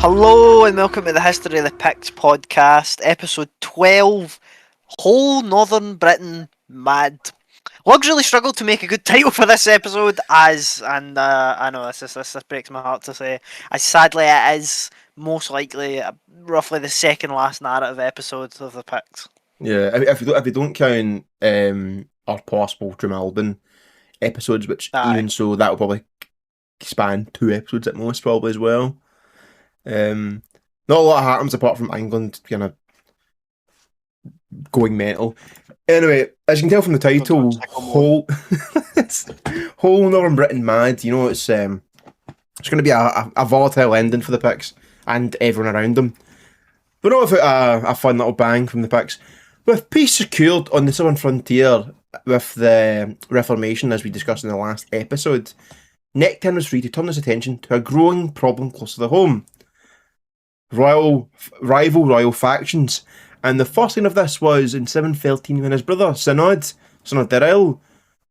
Hello and welcome to the History of the Picts podcast, episode 12, Whole Northern Britain Mad. Lugs really struggled to make a good title for this episode I know this breaks my heart to say, as sadly it is most likely roughly the second last narrative episode of the Picts. Yeah, if you don't count our possible Tremalbin episodes, which even so that will probably span 2 episodes at most, probably as well. Not a lot happens apart from England kind of going mental. Anyway, as you can tell from the title, whole Northern Britain mad. You know, it's going to be a volatile ending for the Picts and everyone around them. But not without a fun little bang from the Picts. With peace secured on the southern frontier with the Reformation, as we discussed in the last episode, Nectan was free to turn his attention to a growing problem close to the home. Rival royal factions. And the first sign of this was in 713 when his brother, Synod Diril,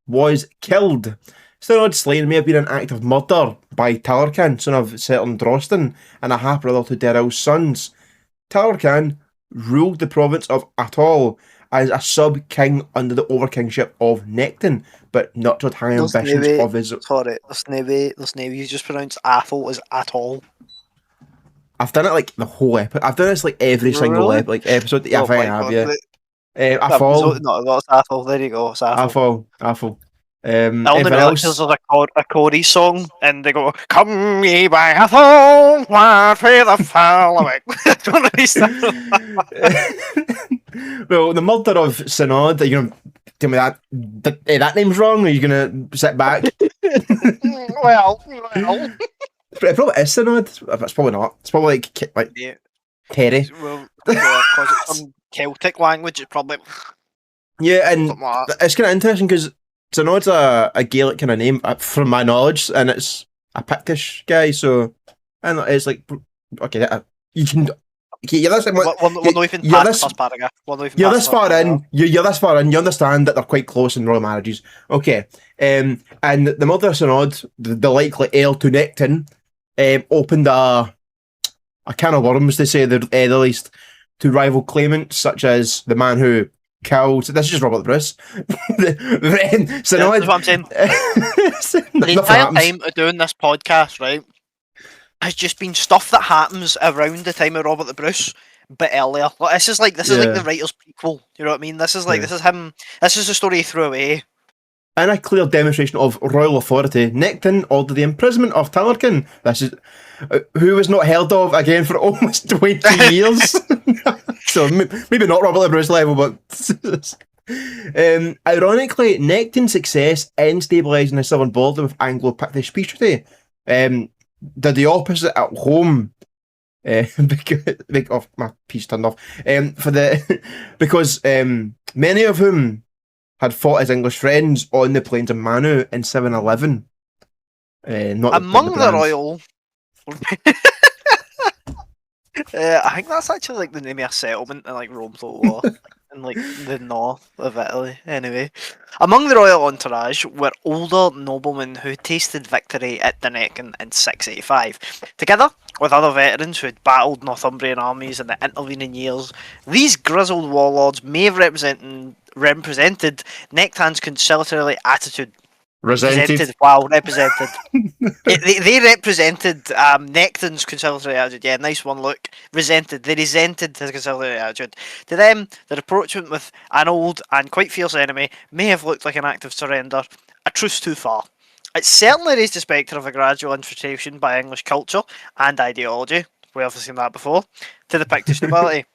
was killed. Synod's slaying may have been an act of murder by Talarcan, son of Sertan Drostan, and a half-brother to Diril's sons. Talarcan ruled the province of Atholl as a sub-king under the overkingship of Nectan, but nurtured high ambitions of his... Sorry, there's no you just pronounced Atholl as Atholl. I've done it like the whole episode. I've done this like every single episode. Yeah, I think I have, yeah. Atholl. No, that's Atholl. There you go. It's Atholl. Atholl. The only lyrics are a Cody song, and they go, "Come ye by Atholl, what way the following." Don't understand. Well, the murder of Synod. Are you gonna tell me that name's wrong? Or are you gonna sit back? well. It probably is Synod. It's probably not. It's probably like Terry. Well, because it's some Celtic language, it's probably... Yeah, and it's kind of interesting because Synod's a Gaelic kind of name, from my knowledge, and it's a Pictish guy, so... And it's like... Okay, you can... Okay, you're this far in, you understand that they're quite close in royal marriages. Okay, and the mother of Synod, the likely heir to Nectan, opened a can of worms, they say, the least, to rival claimants such as the man who killed... This is just Robert Bruce. Synod... That's what I'm saying. The entire time of doing this podcast, right, has just been stuff that happens around the time of Robert the Bruce, but earlier. Like, this is like the writer's prequel. You know what I mean? This is him. This is the story he threw away. In a clear demonstration of royal authority, Nectan ordered the imprisonment of Talarcan. This is who was not heard of again for almost 20 years. So maybe not Robert the Bruce level, but ironically, Nectan's success in stabilising the southern border with Anglo-Pictish peace treaty did the opposite at home. Because my piece turned off. Because many of whom had fought as English friends on the plains of Manu in 711. Among the royal... I think that's actually like the name of a settlement in like Rome Total in like the north of Italy. Anyway, among the royal entourage were older noblemen who tasted victory at the neck in 685. Together with other veterans who had battled Northumbrian armies in the intervening years, these grizzled warlords may have represented Nectan's conciliatory attitude. Represented. They represented Nectan's conciliatory attitude. Yeah, nice one, look. Resented. They resented his conciliatory attitude. To them, the rapprochement with an old and quite fierce enemy may have looked like an act of surrender, a truce too far. It certainly raised the spectre of a gradual infiltration by English culture and ideology, we have seen that before, to the Pictish nobility.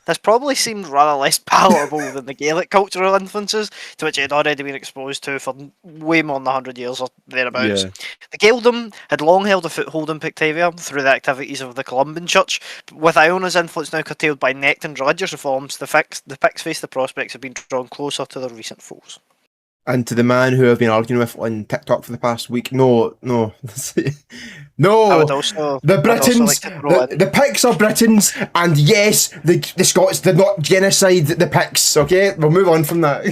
This probably seemed rather less palatable than the Gaelic cultural influences to which it had already been exposed to for way more than 100 years or thereabouts. Yeah. The Gaeldom had long held a foothold in Pictavia through the activities of the Columban Church, but with Iona's influence now curtailed by Nectan's religious reforms, the Picts faced the prospects of being drawn closer to their recent foes. And to the man who I've been arguing with on TikTok for the past week, no. I would also, the Britons, the Picts are Britons, and yes, the Scots did not genocide the Picts. Okay, we'll move on from that.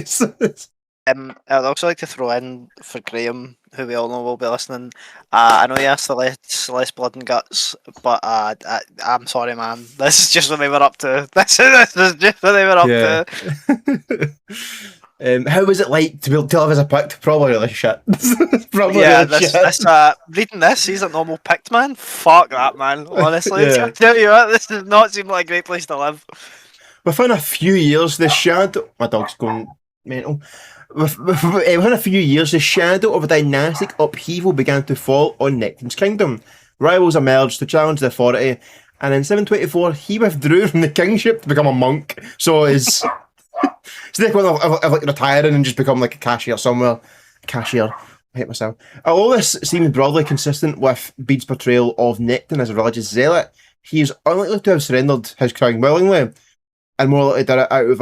I'd also like to throw in for Graham. who we all know will be listening. I know you asked for less blood and guts, but I'm sorry, man. This is just what they were up to. This is just what they were up Yeah. to. How was it like to live as a Pict? Probably really shit. Probably Yeah, really shit. reading this, he's a normal Pict man. Fuck that, man. Honestly, I Yeah. tell you what, this does not seem like a great place to live. Within a few years, the shadow. My dog's going mental. Within a few years, the shadow of a dynastic upheaval began to fall on Nectan's kingdom. Rivals emerged to challenge the authority, and in 724, he withdrew from the kingship to become a monk. So his. So they of like retiring and just become like a cashier somewhere. Cashier. I hate myself. All this seems broadly consistent with Bede's portrayal of Nectan as a religious zealot. He is unlikely to have surrendered his crown willingly, and more likely did it out of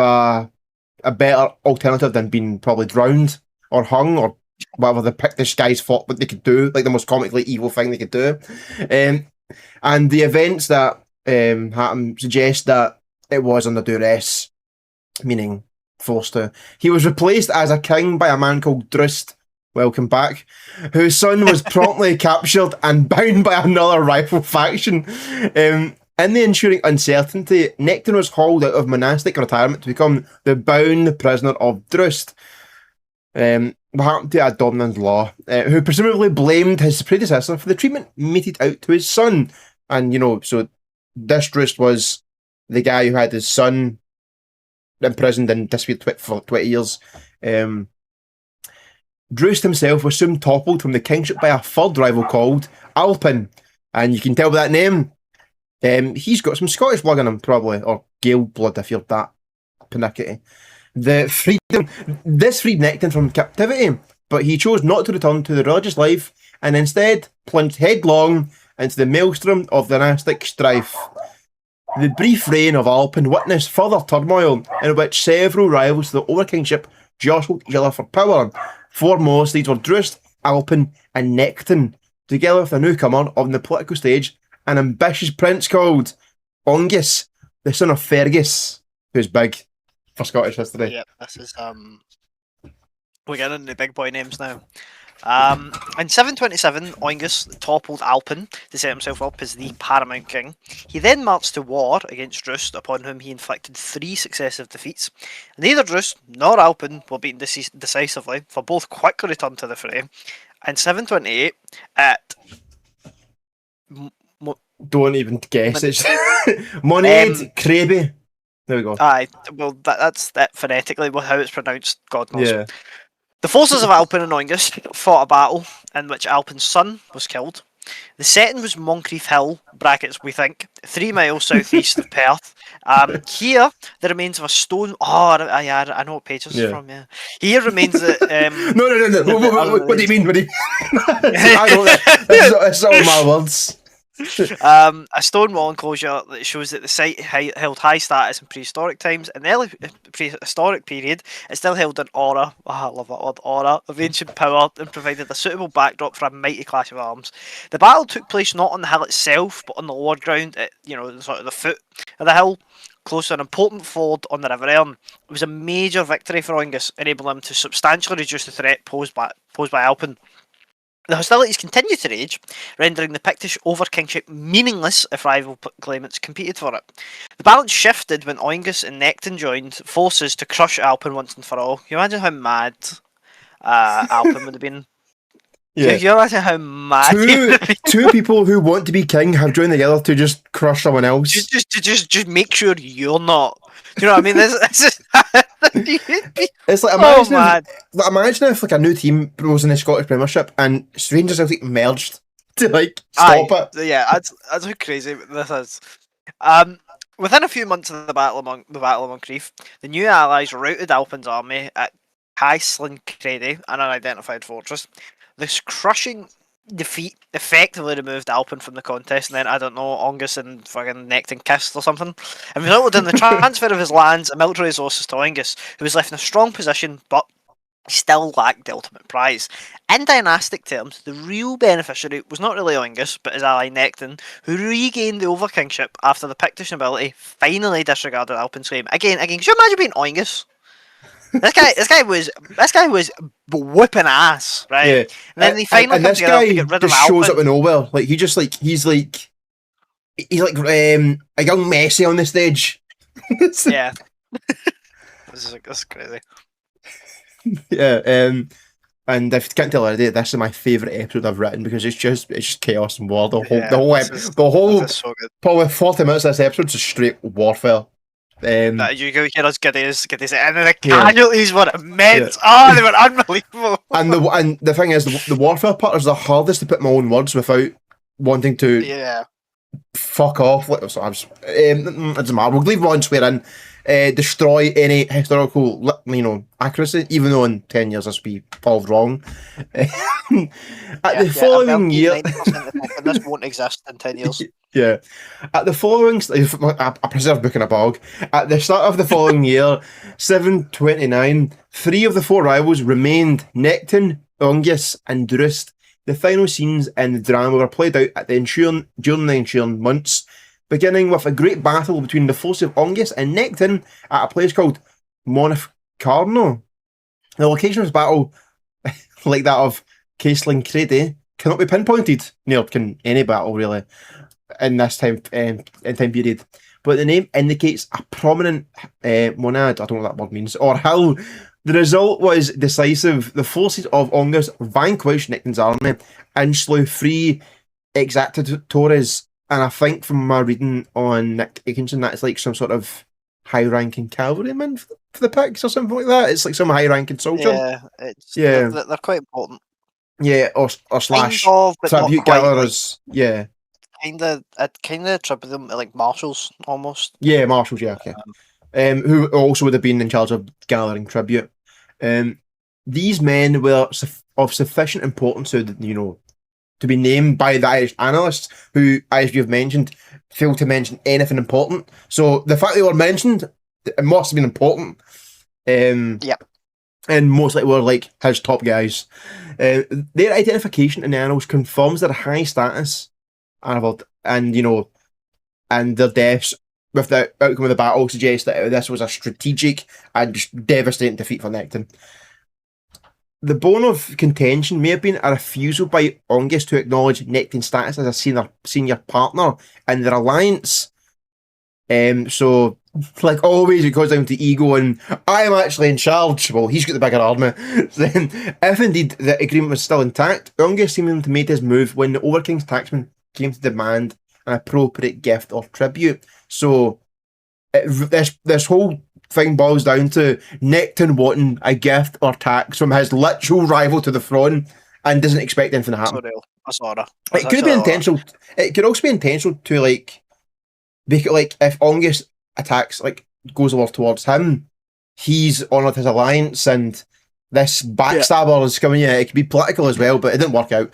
a better alternative than being probably drowned or hung or whatever the Pictish guys thought what they could do, like the most comically evil thing they could do. And the events that happen suggest that it was under duress, meaning forced to. He was replaced as a king by a man called Drust, welcome back, whose son was promptly captured and bound by another rival faction. In the ensuing uncertainty, Nectan was hauled out of monastic retirement to become the bound prisoner of Drust. What happened to Adomnan's law, who presumably blamed his predecessor for the treatment meted out to his son. And, so this Drust was the guy who had his son imprisoned and disappeared for 20 years. Drust himself was soon toppled from the kingship by a third rival called Alpin. And you can tell by that name, he's got some Scottish blood in him, probably, or Gael blood if you're that panicky. This freed Nectan from captivity, but he chose not to return to the religious life and instead plunged headlong into the maelstrom of dynastic strife. The brief reign of Alpin witnessed further turmoil in which several rivals to the overkingship jostled each other for power. Foremost, these were Drust, Alpin, and Nectan, together with a newcomer on the political stage, an ambitious prince called Ongus, the son of Fergus, who's big for Scottish history. Yep, this is we're getting into big boy names now. In 727, Ongus toppled Alpin to set himself up as the paramount king. He then marched to war against Drust, upon whom he inflicted 3 successive defeats. Neither Drust nor Alpin were beaten decisively, for both quickly returned to the fray. In 728, at Don't even guess. It's Monade Craby. There we go. Aye, well, that's that phonetically, how it's pronounced, God knows. Yeah. The forces of Alpin and Ongus fought a battle in which Alpin's son was killed. The setting was Moncrief Hill, brackets we think, 3 miles southeast of Perth. Here, the remains of a stone... Oh, yeah, I know what page this is from, yeah. Here remains the... No. What do you mean? What do you mean? I know that. That's all my words. A stone wall enclosure that shows that the site held high status in prehistoric times. In the early prehistoric period, it still held an aura, I love that word, aura, of ancient power and provided a suitable backdrop for a mighty clash of arms. The battle took place not on the hill itself, but on the lower ground at, sort of the foot of the hill, close to an important ford on the River Erne. It was a major victory for Ongus, enabling him to substantially reduce the threat posed by Alpin. The hostilities continued to rage, rendering the Pictish overkingship meaningless if rival claimants competed for it. The balance shifted when Ongus and Nectan joined forces to crush Alpin once and for all. Can you imagine how mad Alpin would have been? Yeah. Can you imagine how mad two people who want to be king have joined together to just crush someone else. Just make sure you're not. Do you know what I mean? This is it's like imagine if like a new team rose in the Scottish Premiership and Rangers Celtic merged to like stop it. Yeah, that's how crazy this is. Within a few months of the Battle of Moncrief, the new allies routed Alpin's army at Caeslincredi, an unidentified fortress. This crushing defeat effectively removed Alpin from the contest, and then, I don't know, Ongus and fucking Nectan kissed or something, and resulted in the transfer of his lands and military resources to Ongus, who was left in a strong position, but still lacked the ultimate prize. In dynastic terms, the real beneficiary was not really Ongus, but his ally Nectan, who regained the overkingship after the Pictish nobility finally disregarded Alpin's claim. Again, could you imagine being Ongus? This guy was whipping ass, right? Yeah, And then they finally and come this together to guy get rid of just shows up Alvin. in nowhere. Like he's like a young Messi on the stage. Yeah, this is crazy. Yeah, and if you can't tell already, this is my favourite episode I've written because it's just chaos and war. Yeah, The this whole is so good. probably 40 minutes of this episode is straight warfare. You go hear us get his, and then the Yeah. casualties were Yeah. immense. Oh, they were unbelievable. And the thing is, the warfare part is the hardest to put in my own words without wanting to Yeah, fuck off. It doesn't matter. We'll leave one swear in. Destroy any historical, accuracy, even though in 10 years this will be proved wrong. At the following year, 90% of the time, and this won't exist in 10 years. yeah. At the following, a preserved book in a bog. At the start of the following year, 729, three of the four rivals remained: Necton, Ongus, and Durist. The final scenes in the drama were played out at during the ensuing months, beginning with a great battle between the forces of Ongus and Necton at a place called Monifcarno. The location of this battle, like that of Caisling Crede, cannot be pinpointed. Nor can any battle really in this time period. But the name indicates a prominent monad, I don't know what that word means, or hill. The result was decisive. The forces of Ongus vanquished Necton's army and slew three exactores. And I think from my reading on Nick Atkinson, that's like some sort of high-ranking cavalryman for the Picts or something like that. It's like some high-ranking soldier. Yeah, they're quite important. Yeah, or slash Kind of, but not tribute quite, gatherers. Yeah. I'd kind of attribute them to like marshals almost. Yeah, marshals, yeah, okay. Who also would have been in charge of gathering tribute. These men were of sufficient importance to be named by the Irish analysts, who, as you've mentioned, failed to mention anything important. So the fact they were mentioned, it must have been important. Yep. And most likely were like his top guys. Their identification in the annals confirms their high status, and their deaths with the outcome of the battle suggests that this was a strategic and just devastating defeat for Necton. The bone of contention may have been a refusal by Ongus to acknowledge Necton's status as a senior partner in their alliance. So, like always, it goes down to ego and I'm actually in charge. Well, he's got the bigger army. Then, if indeed the agreement was still intact, Ongus seemed to make his move when the Overking's taxman came to demand an appropriate gift or tribute. So, this whole thing boils down to Necton wanting a gift or tax from his literal rival to the throne and doesn't expect anything to happen. It could be intentional. It could also be intentional to make it like if Ongus attacks, goes over towards him, he's honoured his alliance and this backstabber is coming in. It could be political as well, but it didn't work out.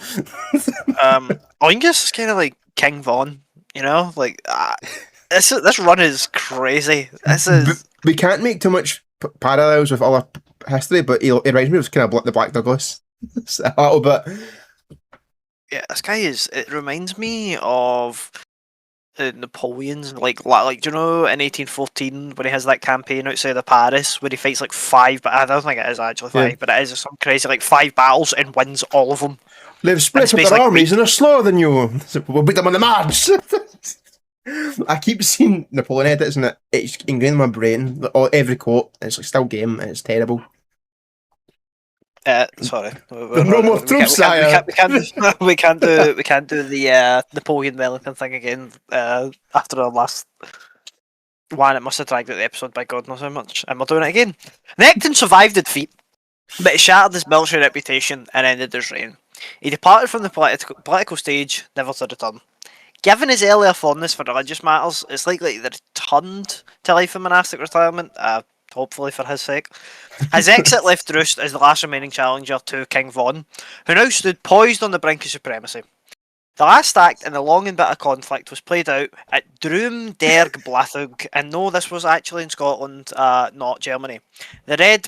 Ongus is kind of like King Von, this run is crazy. We can't make too much parallels with other history, but it reminds me of kind of the Black Douglas a little bit. Yeah, this guy it reminds me of Napoleon's, do you know in 1814 when he has that campaign outside of Paris where he fights like five, but I don't think it is actually five, but it is some crazy five battles and wins all of them. They've split up their armies and are slower than you. We'll beat them on the march. I keep seeing Napoleon edits and it's ingrained in my brain. Every quote, it's still game and it's terrible. Sorry. No more troops, sire. We can't do the Napoleon Wellington thing again after our last one. It must have dragged out the episode by God knows how much, and we're doing it again. Necton survived the defeat, but he shattered his military reputation and ended his reign. He departed from the political stage, never to return. Given his earlier fondness for religious matters, it's likely that he returned to life in monastic retirement, hopefully for his sake. His exit left Roost as the last remaining challenger to King Von, who now stood poised on the brink of supremacy. The last act in the long and bitter conflict was played out at Droom Derg Blathug, and no, this was actually in Scotland, not Germany. The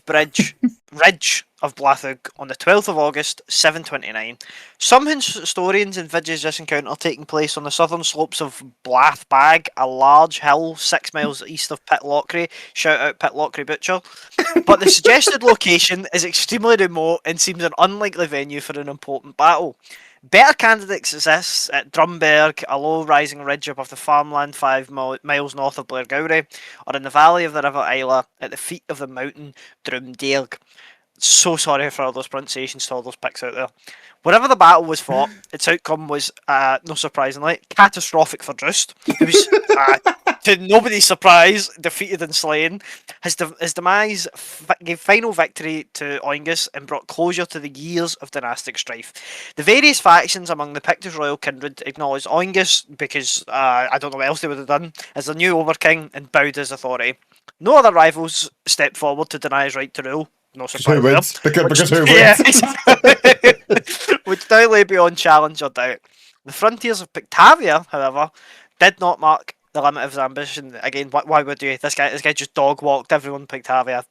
Ridge of Blathug on the 12th of August, 729. Some historians envisage this encounter taking place on the southern slopes of Blathbag, a large hill 6 miles east of Pitlochry. Shout out Pitlochry Butcher. But the suggested location is extremely remote and seems an unlikely venue for an important battle. Better candidates exist at Drumberg, a low rising ridge above the farmland 5 miles north of Blairgowrie, or in the valley of the River Isla at the feet of the mountain Drumdeirg. So sorry for all those pronunciations to all those Picts out there. Wherever the battle was fought, its outcome was, not surprisingly, catastrophic for Drust, who was, to nobody's surprise, defeated and slain. His demise gave final victory to Oengus and brought closure to the years of dynastic strife. The various factions among the Pictish royal kindred acknowledged Oengus because, I don't know what else they would have done, as the new Overking and bowed his authority. No other rivals stepped forward to deny his right to rule. No surprise there. Because who would? Yeah, which now lay beyond challenge or doubt. The frontiers of Pictavia, however, did not mark the limit of his ambition. Again, why would you? This guy just dog walked everyone in Pictavia.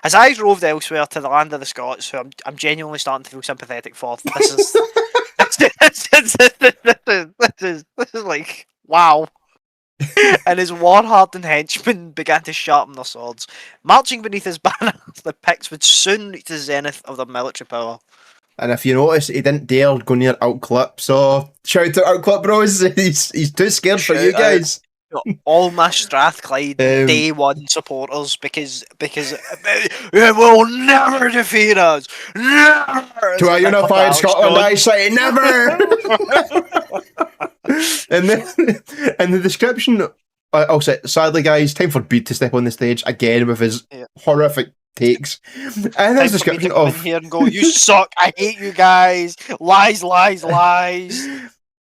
His eyes roved elsewhere to the land of the Scots, who I'm genuinely starting to feel sympathetic for. This is this is like wow. And his war-hardened henchmen began to sharpen their swords. Marching beneath his banner, the Picts would soon reach the zenith of their military power. And if you notice, he didn't dare go near Outclip, so shout out Outclip Bros. He's too scared for you guys. All my Strathclyde day one supporters because it will never defeat us. Never. To a unified Scotland, I say never. And the description, I'll say, sadly, guys, time for Bede to step on the stage again with his horrific takes. And his description of here and go, you suck, I hate you guys, lies.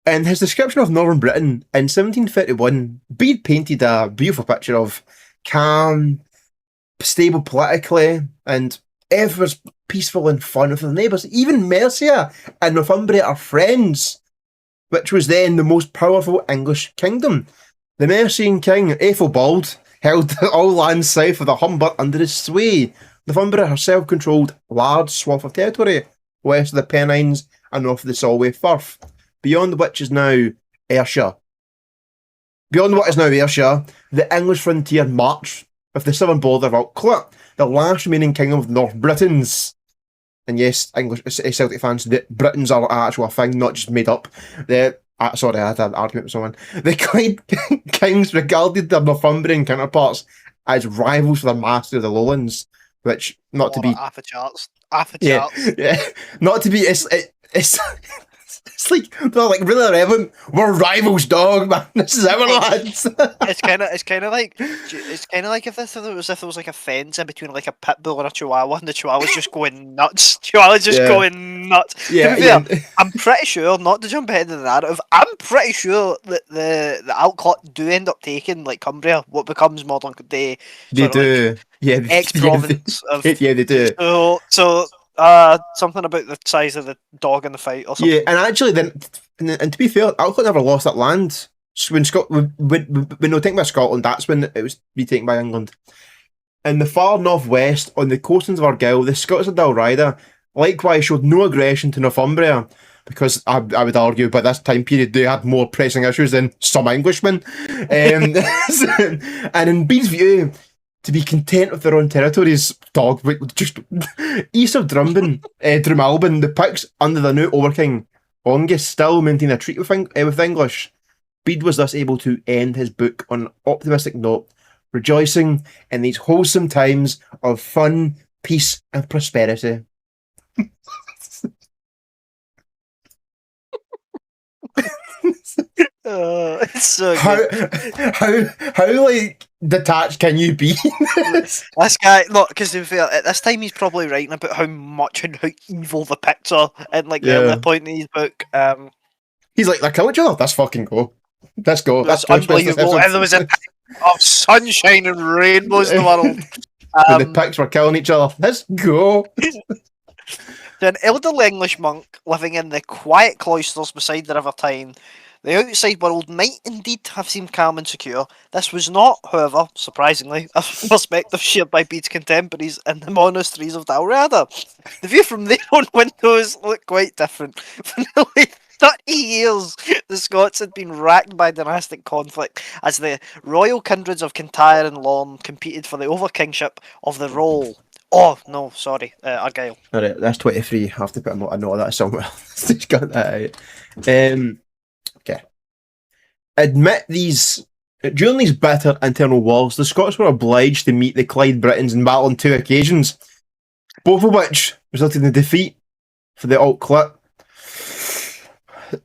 And his description of Northern Britain in 1751, Bede painted a beautiful picture of calm, stable politically, and everyone's peaceful and fun with their neighbours. Even Mercia and Northumbria are friends, which was then the most powerful English kingdom. The Mercian king, Ethelbald, held all lands south of the Humber under his sway. Northumbria herself controlled large swath of territory west of the Pennines and north of the Solway Firth, beyond which is now Ayrshire. Beyond what is now Ayrshire, the English frontier marched with the southern border of Outclip, the last remaining kingdom of the North Britons. And yes, English Celtic fans, the Britons are actually a thing, not just made up. Sorry, I had an argument with someone. The Clyde kings regarded their Northumbrian counterparts as rivals for their mastery of the lowlands, which, not to be... Half a charts. Yeah, not to be... It's like, they're like really irrelevant. We're rivals, dog, man. This is our lads. It's kind of like if there was like a fence in between like a pit bull and a chihuahua, and the chihuahua's just going nuts. Going nuts. Yeah, to be fair, I'm pretty sure, not to jump ahead of the narrative, I'm pretty sure that the Outclop do end up taking like Cumbria, what becomes modern day. They do. Ex-province of. Yeah, they do. So. Something about the size of the dog in the fight or something. Yeah, and actually, then, and to be fair, Alcott never lost that land. So when they were taken by Scotland, that's when it was retaken by England. In the far northwest, on the coastlands of Argyll, the Scots of Dalriada likewise showed no aggression to Northumbria, because I would argue by this time period they had more pressing issues than some Englishmen. And in Bede's view, to be content with their own territories, dog, just east of Drumalbin, the Picts under the new Overking Oengus still maintained a treaty with English. Bede was thus able to end his book on an optimistic note, rejoicing in these wholesome times of fun, peace, and prosperity. It's so good. How like detached can you be? This guy, look, because to be fair, at this time he's probably writing about how much and how evil the Picts are, and like the earlier point in his book. He's like, they're killing each other. Let's fucking go. Let's go. That's unbelievable. And there was a of sunshine and rainbows in the world. The Picts were killing each other. Let's go. An elderly English monk living in the quiet cloisters beside the River Tyne, The outside world might indeed have seemed calm and secure. This was not, however, surprisingly, a perspective shared by Bede's contemporaries in the monasteries of Dalriada. The view from their own windows looked quite different. For nearly 30 years, the Scots had been racked by dynastic conflict as the royal kindreds of Kintyre and Lorne competed for the overkingship of the role. Oh, no, sorry, Argyll. Alright, that's 23. I have to put a note of that somewhere. Just got that out. Okay. Admit these. During these bitter internal wars, the Scots were obliged to meet the Clyde Britons in battle on 2 occasions, both of which resulted in defeat for the alt clip.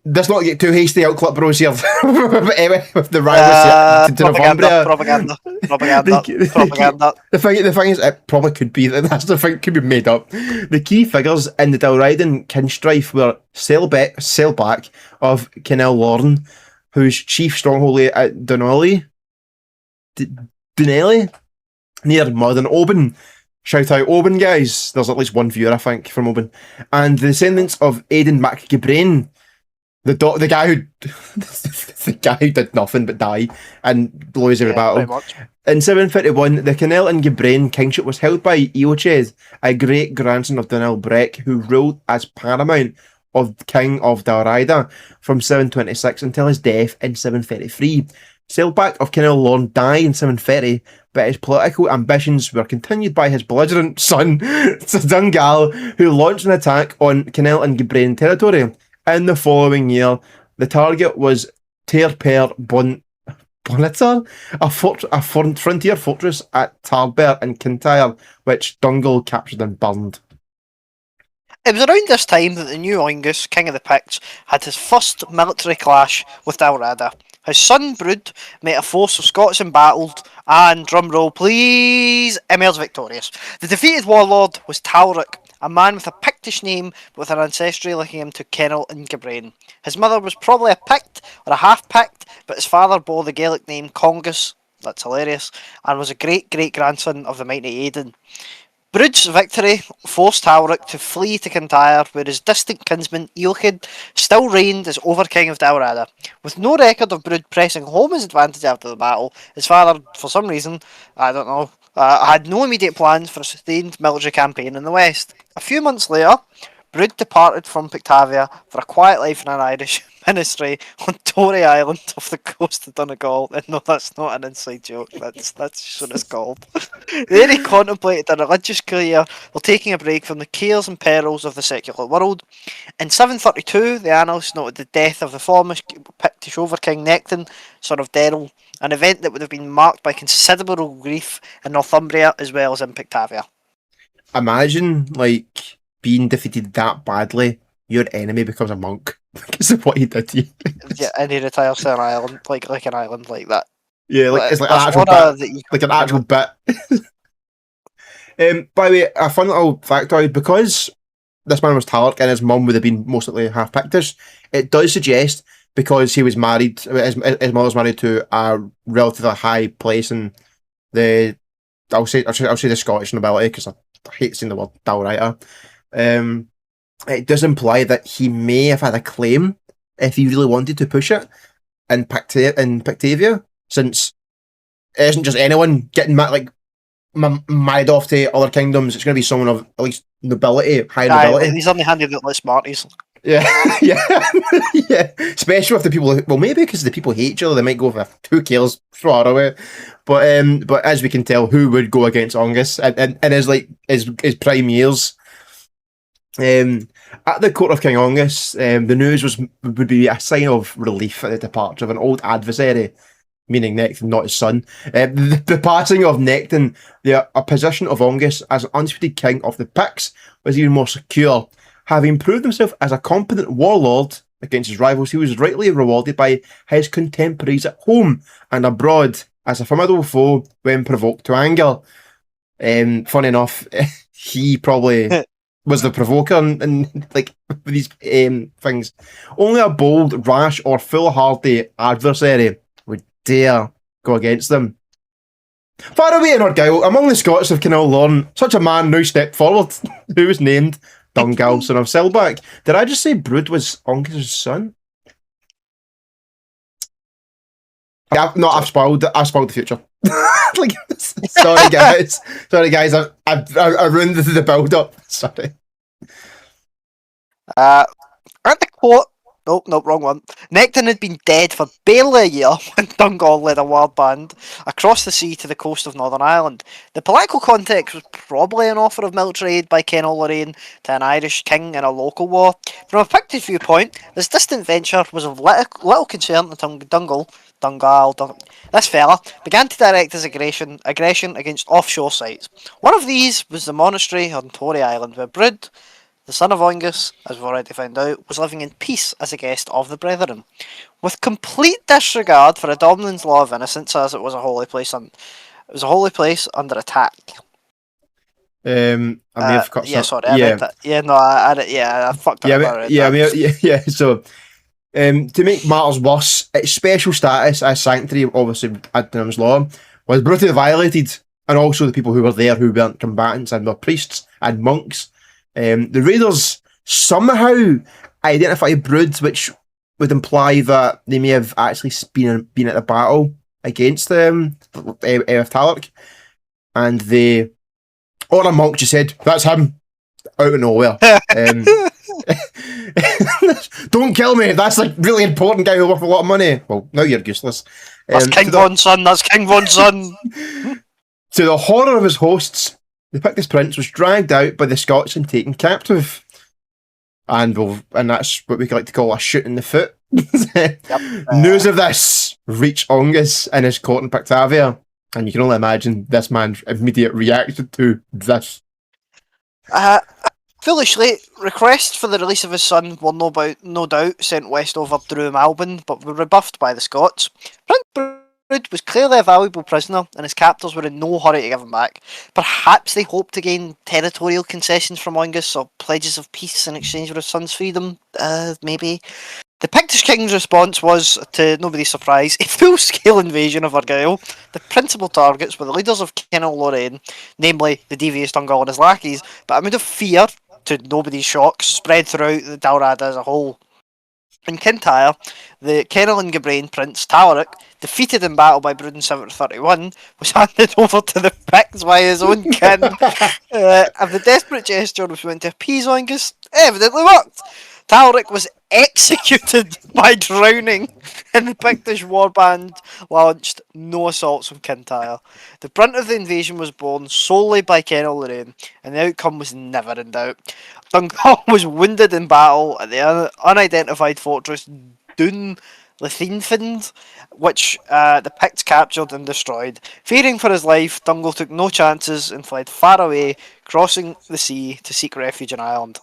Let's not get too hasty out clip bros here. Anyway, with the rivals to Northumbria. Propaganda. The thing is, it probably could be that that's the thing could be made up. The key figures in the Dalriadan kin strife were Sailback of Kenel Lorne, whose chief stronghold lay at Dunelly, near Modern Oban. Shout out Oban, guys. There's at least one viewer, I think, from Oban. And the descendants of Aidan MacGibrain, the guy who the guy who did nothing but die and blows every battle. In 751, the Kenel and Gibrain kingship was held by Eoched, a great grandson of Dunel Breck, who ruled as paramount of King of Dalriada from 726 until his death in 733. Sailback of Kenel Lorne died in 730, but his political ambitions were continued by his belligerent son, Dungal, who launched an attack on Kenel and Gibrain territory. In the following year, the target was Tairper Bonitar, a frontier fortress at Tarbert in Kintyre, which Dungal captured and burned. It was around this time that the new Oengus, king of the Picts, had his first military clash with Dalriada. His son Brud met a force of Scots in battle, and, drumroll please, emerged victorious. The defeated warlord was Talric, a man with a Pictish name, but with an ancestry linking him to Kenel and Gibrain. His mother was probably a Pict, or a half-Pict, but his father bore the Gaelic name Congus, that's hilarious, and was a great-great-grandson of the mighty Aidan. Brud's victory forced Talric to flee to Kintyre, where his distant kinsman Ealchid still reigned as Overking of Dalriada. With no record of Brud pressing home his advantage after the battle, his father, for some reason, I don't know, had no immediate plans for a sustained military campaign in the west. A few months later, Brud departed from Pictavia for a quiet life in an Irish ministry on Tory Island off the coast of Donegal. And no, that's not an inside joke. That's just what it's called. There he contemplated a religious career while taking a break from the cares and perils of the secular world. In 732, the annals noted the death of the former Pictish overking Nectan, son of Daryl, an event that would have been marked by considerable grief in Northumbria as well as in Pictavia. Imagine, like, being defeated that badly, your enemy becomes a monk because of what he did to you. Yeah, and he retires to an island, like an island like that. Yeah, like it's like an actual bit, like an actual bit. By the way, a fun little factoid, because this man was Talric and his mum would have been most likely half Pictish, it does suggest, because he was married, his mother was married to a relatively high place in the, I'll say the Scottish nobility, because I hate saying the word Dalriada. It does imply that he may have had a claim if he really wanted to push it in Pictavia, since it isn't just anyone getting married off to other kingdoms. It's going to be someone of at least nobility, high nobility. He's only handed out less Smarties. Yeah, yeah. Especially if the people, well, maybe because the people hate each other, they might go for who cares, throw it away. But as we can tell, who would go against Angus in his prime years? At the court of King Angus, the news would be a sign of relief at the departure of an old adversary, meaning Nectan, not his son. The passing of Nectan, the position of Angus as an undisputed king of the Picts was even more secure. Having proved himself as a competent warlord against his rivals, he was rightly rewarded by his contemporaries at home and abroad as a formidable foe when provoked to anger. Funny enough, he probably was the provoker in like these things. Only a bold, rash, or foolhardy adversary would dare go against them. Far away in Argyll, among the Scots of Kenel Lorne, such a man now stepped forward, who was named Dungal, son of Sailback. Did I just say Brud was Angus's son? Yeah, no, I've spoiled the future. Like, sorry guys, I ruined the build up. Sorry. At the court, nope, wrong one. Necton had been dead for barely a year when Dungal led a war band across the sea to the coast of Northern Ireland. The political context was probably an offer of military aid by Ken Lorraine to an Irish king in a local war. From a Pictish viewpoint, this distant venture was of little concern until this fella began to direct his aggression against offshore sites. One of these was the monastery on Tory Island, where Brud, the son of Oingus, as we've already found out, was living in peace as a guest of the Brethren, with complete disregard for a Dominions law of innocence, as it was a holy place under attack. I may have cut yeah, some. sorry, I read that. Yeah, no, I fucked Yeah, up. yeah. So, to make matters worse, its special status as sanctuary, obviously Adnam's law, was brutally violated, and also the people who were there who weren't combatants and were priests and monks. The raiders somehow identify Brood, which would imply that they may have actually been at the battle against Eoth Talarc, and they, or a monk just said, "That's him," out of nowhere. Don't kill me. That's like really important guy who's worth a lot of money. Well, now you're useless. That's King Von's son. That's King Von's son. To the horror of his hosts, the Pictish prince was dragged out by the Scots and taken captive. And that's what we like to call a shoot in the foot. News of this reached Ongus in his court in Pictavia, and you can only imagine this man's immediate reaction to this. Foolishly, requests for the release of his son were no doubt sent west over Druim Albin, but were rebuffed by the Scots. Prince Brud was clearly a valuable prisoner, and his captors were in no hurry to give him back. Perhaps they hoped to gain territorial concessions from Oingus or pledges of peace in exchange for his son's freedom. Maybe. The Pictish king's response was, to nobody's surprise, a full-scale invasion of Argyll. The principal targets were the leaders of Kenil Lorraine, namely the devious Dungal and his lackeys, but amid of fear, to nobody's shock, spread throughout the Dalrada as a whole. In Kintyre, the Kenil and Gabrain prince Talaric, defeated in battle by Brud in 731, was handed over to the Picts by his own kin. And the desperate gesture was meant to appease Oingus evidently worked. Talaric was executed by drowning, and the Pictish warband launched no assaults on Kintyre. The brunt of the invasion was borne solely by Kenil Lorraine, and the outcome was never in doubt. Dungal was wounded in battle at the unidentified fortress Dún Lethynfind, which the Picts captured and destroyed. Fearing for his life, Dungal took no chances and fled far away, crossing the sea to seek refuge in Ireland.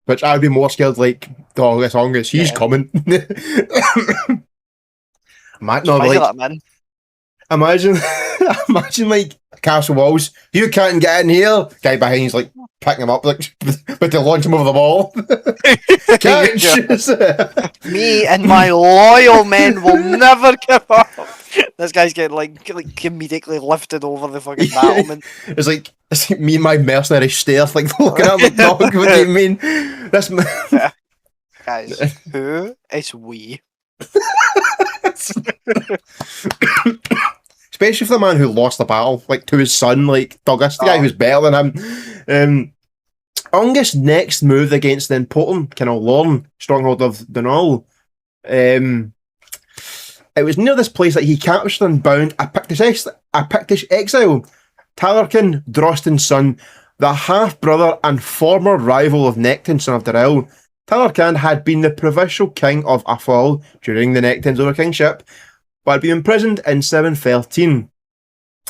Which I'd be more scared, like, this Ongus, he's coming. Imagine, like, castle walls. You can't get in here. Guy behind is like picking him up, like, but to launch him over the wall. Catch! Me and my loyal men will never give up. This guy's getting like immediately lifted over the fucking battlement. It's like me and my mercenary stairs, like looking at him, dog. What do you mean? That's guys. Who is we? Especially for the man who lost the battle, like to his son, like Douglas, the guy who's better than him. Ongus next moved against the important Kenil Lorne, stronghold of Dunol. It was near this place that he captured and bound a Pictish exile, Talarkin, Drostin's son, the half-brother and former rival of Nectin, son of Darrell. Talarkin had been the provincial king of Atholl during the Nectin's overkingship, but had been imprisoned in 713.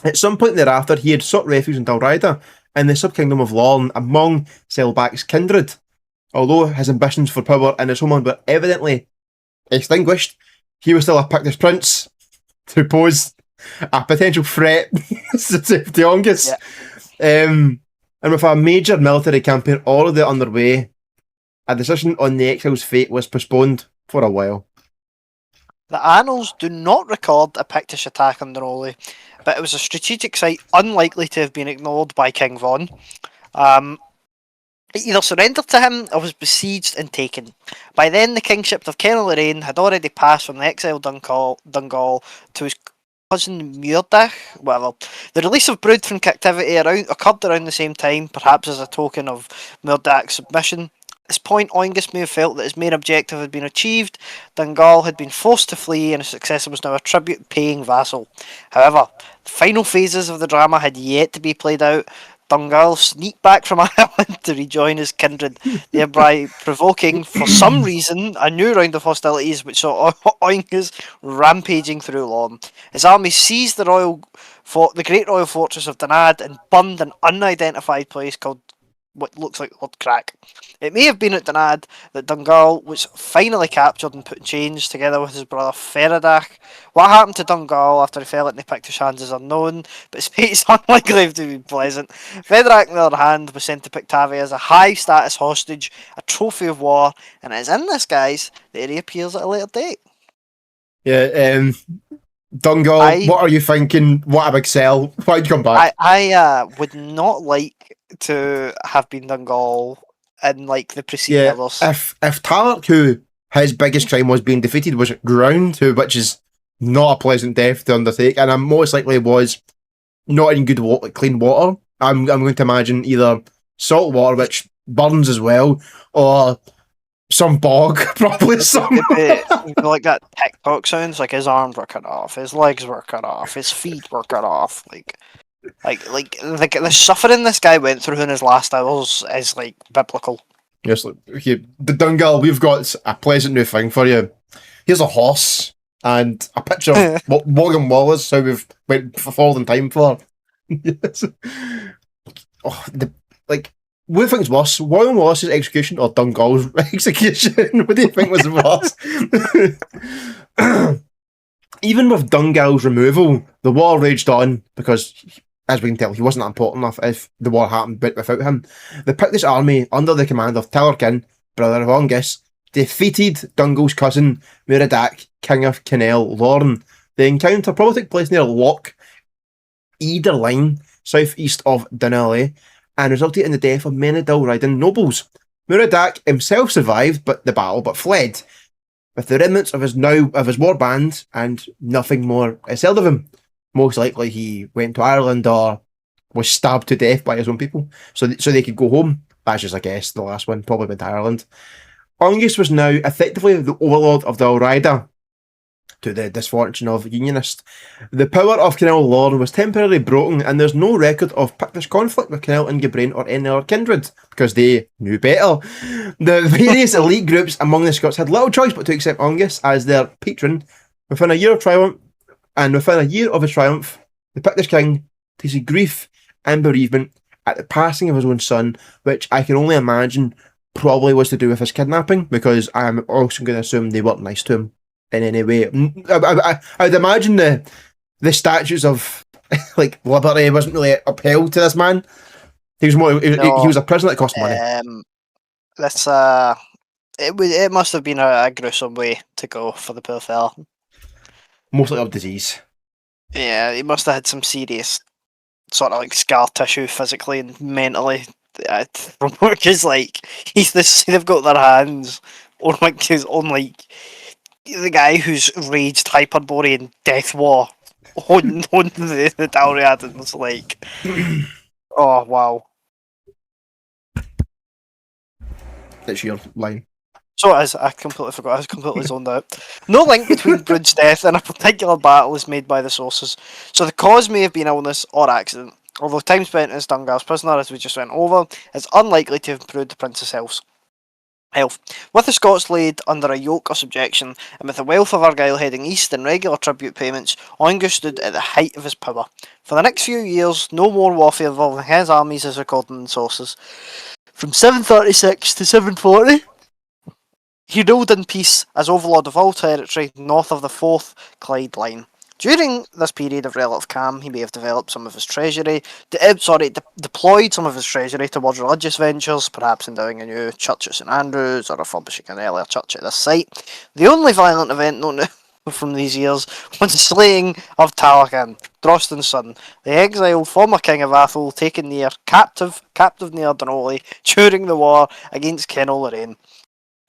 At some point thereafter, he had sought refuge in Dalrida, in the subkingdom of Lorne, among Selbach's kindred. Although his ambitions for power in his homeland were evidently extinguished, he was still a Pictish prince who posed a potential threat to Ongus. Yeah. And with a major military campaign already underway, a decision on the exile's fate was postponed for a while. The annals do not record a Pictish attack on Neroli, but it was a strategic site unlikely to have been ignored by King Von. It either surrendered to him or was besieged and taken. By then, the kingship of Kenil Lorraine had already passed from the exiled Dungal to his cousin Muirdach, whatever. The release of Brood from captivity occurred around the same time, perhaps as a token of Muirdach's submission. At this point, Oengus may have felt that his main objective had been achieved. Dungal had been forced to flee, and his successor was now a tribute-paying vassal. However, the final phases of the drama had yet to be played out. Dungal sneaked back from Ireland to rejoin his kindred, thereby provoking, for some reason, a new round of hostilities which saw Oengus rampaging through Lorne. His army seized the great royal fortress of Danad and burned an unidentified place called what looks like Lord Crack. It may have been at Danad that Dungal was finally captured and put in chains together with his brother Feradach. What happened to Dungal after he fell into Pictish hands is unknown, but his fate is unlikely to be pleasant. Feradach, on the other hand, was sent to Pictavia as a high-status hostage, a trophy of war, and it is in this, guys, that he reappears at a later date. Yeah, Dungal, what are you thinking? What a big sell. Why'd you come back? I would not like to have been Dungal in like the preceding others. If Talark, who his biggest crime was being defeated, was drowned, which is not a pleasant death to undertake, and most likely was not in good water, clean water. I'm going to imagine either salt water, which burns as well, or some bog, probably some. Like that TikTok sounds, like his arms were cut off, his legs were cut off, his feet were cut off, like the suffering this guy went through in his last hours is like biblical. Yes, okay, the Dungal, we've got a pleasant new thing for you. Here's a horse and a picture of what Morgan Wallace, how we've went forward in time for. Yes. Oh, what do you think's worse, Morgan Wallace's execution or Dungal's execution? What do you think was worse? Even with Dungal's removal, the war raged on because, as we can tell, he wasn't that important enough if the war happened without him. The Pictish army, under the command of Talarkin, brother of Oengus, defeated Dungal's cousin, Muiredac, king of Kenel Lorne. The encounter probably took place near Loch Line, southeast of Dunalley, and resulted in the death of many Dalridan nobles. Muiredac himself survived the battle, but fled, with the remnants of his war band, and nothing more is held of him. Most likely he went to Ireland or was stabbed to death by his own people, so they could go home. That's just a guess, the last one probably went to Ireland. Oengus was now effectively the overlord of the Raitta, to the disfortune of Unionists. The power of Kenel Lorne was temporarily broken, and there's no record of Pictish conflict with Kenel and Gabrain or any other kindred, because they knew better. The various elite groups among the Scots had little choice but to accept Oengus as their patron. Within a year of his triumph, the Pictish king tasted grief and bereavement at the passing of his own son, which I can only imagine probably was to do with his kidnapping, because I'm also going to assume they weren't nice to him in any way. I would imagine the statutes of like liberty wasn't really upheld to this man. He was more. He was a prisoner that cost money. It must have been a gruesome way to go for the poor fella. Mostly of disease. Yeah, he must have had some serious sort of like scar tissue physically and mentally. From because like they've got their hands on the guy who's raged hyperbole and death war on the Dalriadans, like oh wow. That's your line. So it is. I completely forgot. I was completely zoned out. No link between Brood's death and a particular battle is made by the sources, so the cause may have been illness or accident. Although time spent as Dungal's prisoner, as we just went over, is unlikely to have improved the prince's health. With the Scots laid under a yoke of subjection, and with the wealth of Argyll heading east and regular tribute payments, Oengus stood at the height of his power. For the next few years, no more warfare involving his armies is recorded in sources. From 736 to 740, he ruled in peace as overlord of all territory north of the Fourth Clyde line. During this period of relative calm, he may have developed some of his treasury, deployed some of his treasury towards religious ventures, perhaps endowing a new church at St Andrews or refurbishing an earlier church at this site. The only violent event known to from these years was the slaying of Talakan, Drostan's son, the exiled former king of Athol, taken near captive near Dunolly during the war against Ken Lorraine.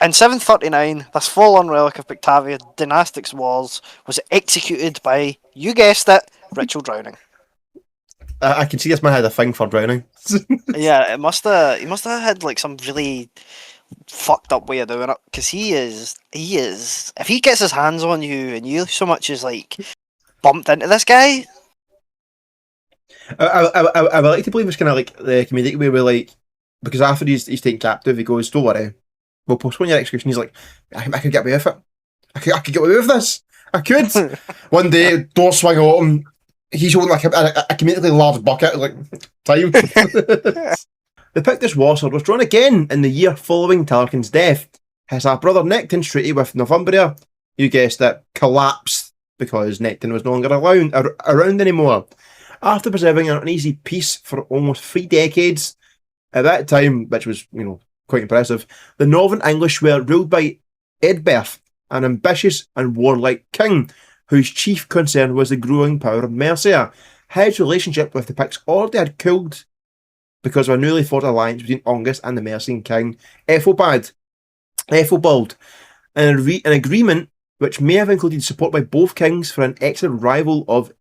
In 739, this fallen relic of Pictavia, Dynastic's wars, was executed by, you guessed it, ritual drowning. I can see this man had a thing for drowning. Yeah, he must have had like some really fucked up way of doing it, because he is, if he gets his hands on you and you so much as like bumped into this guy. I would like to believe it's kind of like the comedic way where, like, because after he's taken captive, he goes, "Don't worry, we'll postpone your execution." He's like, I could get away with it. I could get away with this. I could. One day, door swing open. He's holding like a comedically large bucket. Like, time. The Pictish war sword was drawn again in the year following Talarkan's death, as our brother Nectan's treaty with Northumbria, you guessed it, collapsed because Nectan was no longer around anymore. After preserving an uneasy peace for almost 3 decades, at that time, which was, quite impressive, the Northern English were ruled by Eadberht, an ambitious and warlike king, whose chief concern was the growing power of Mercia. His relationship with the Picts already had cooled because of a newly forged alliance between Angus and the Mercian king Ethelbald, an agreement which may have included support by both kings for an excellent rival of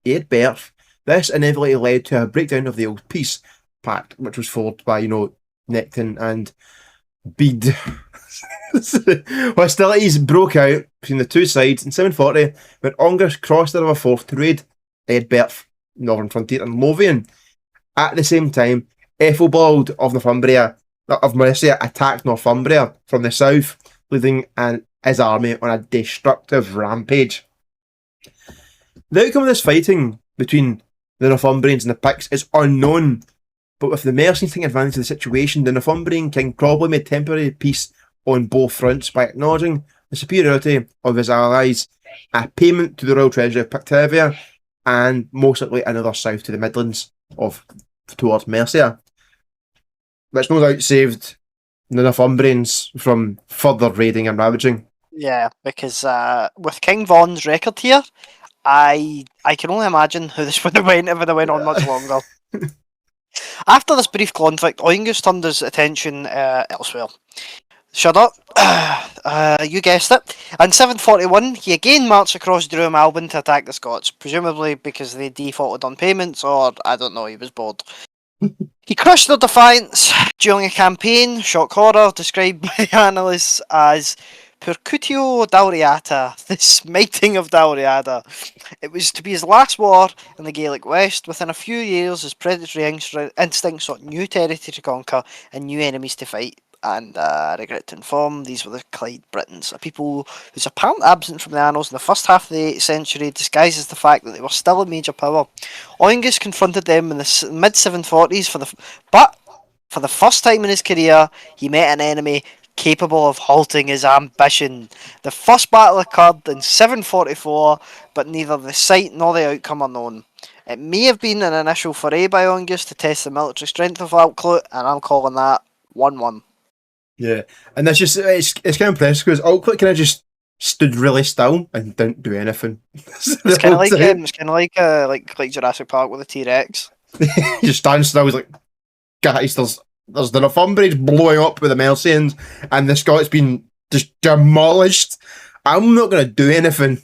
Eadberht. This inevitably led to a breakdown of the old peace pact, which was forged by, Nectan and Bede. Hostilities broke out between the two sides in 740 when Angus crossed the River Forth to raid Eadberht, northern frontier, and Lothian. At the same time, Ethelbald of Mercia attacked Northumbria from the south, leading his army on a destructive rampage. The outcome of this fighting between the Northumbrians and the Picts is unknown, but with the Mercians taking advantage of the situation, the Northumbrian king probably made temporary peace on both fronts by acknowledging the superiority of his allies, a payment to the royal treasury of Pictavia, and most likely another south to the Midlands towards Mercia, which no doubt saved the Northumbrians from further raiding and ravaging. Yeah, because with King Vaughn's record here, I can only imagine how this would have went if it went on much longer. After this brief conflict, Oengus turned his attention elsewhere. Shut up. You guessed it. In 741, he again marched across Druim Alban to attack the Scots, presumably because they defaulted on payments, or, I don't know, he was bored. He crushed their defiance during a campaign, shock horror, described by analysts as Percutio Dalriata, the smiting of Dalriada. It was to be his last war in the Gaelic West. Within a few years, his predatory instinct sought new territory to conquer and new enemies to fight. And I regret to inform, these were the Clyde Britons, a people whose apparent absence from the annals in the first half of the 8th century disguises the fact that they were still a major power. Oengus confronted them in the mid-740s, but for the first time in his career, he met an enemy capable of halting his ambition. The first battle occurred in 744, but neither the site nor the outcome are known. It may have been an initial foray by Oengus to test the military strength of Altclut, and I'm calling that 1-1. Yeah, and that's just, it's kind of impressive because Altclut kind of just stood really still and didn't do anything. It's kind of like Jurassic Park with a T-Rex. He just stands still. He's like, guys, there's the Northumbrians blowing up with the Mercians, and the Scots been just demolished. I'm not going to do anything.